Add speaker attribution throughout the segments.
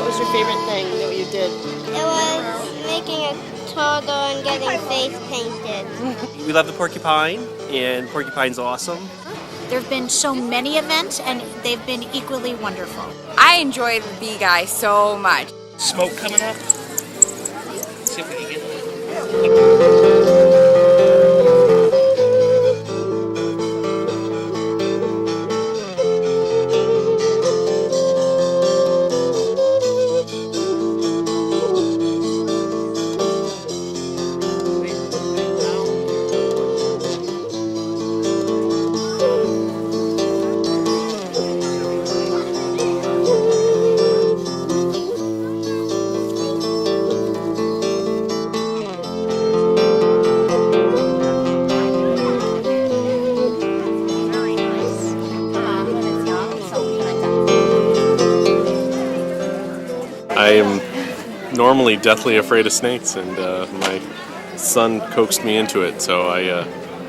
Speaker 1: What was your favorite thing that you did?
Speaker 2: It was making a turtle and getting face painted.
Speaker 3: We love the porcupine, and porcupine's awesome.
Speaker 4: There have been so many events, and they've been equally wonderful.
Speaker 5: I enjoy the Bee Guy so much.
Speaker 6: Smoke coming up. See if we can get that.
Speaker 7: I am normally deathly afraid of snakes, and my son coaxed me into it, so I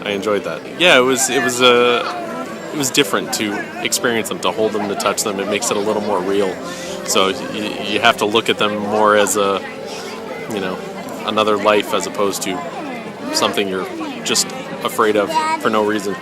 Speaker 7: enjoyed that. Yeah, it was different to experience them, to hold them, to touch them. It makes it a little more real. So you have to look at them more as another life as opposed to something you're just afraid of for no reason.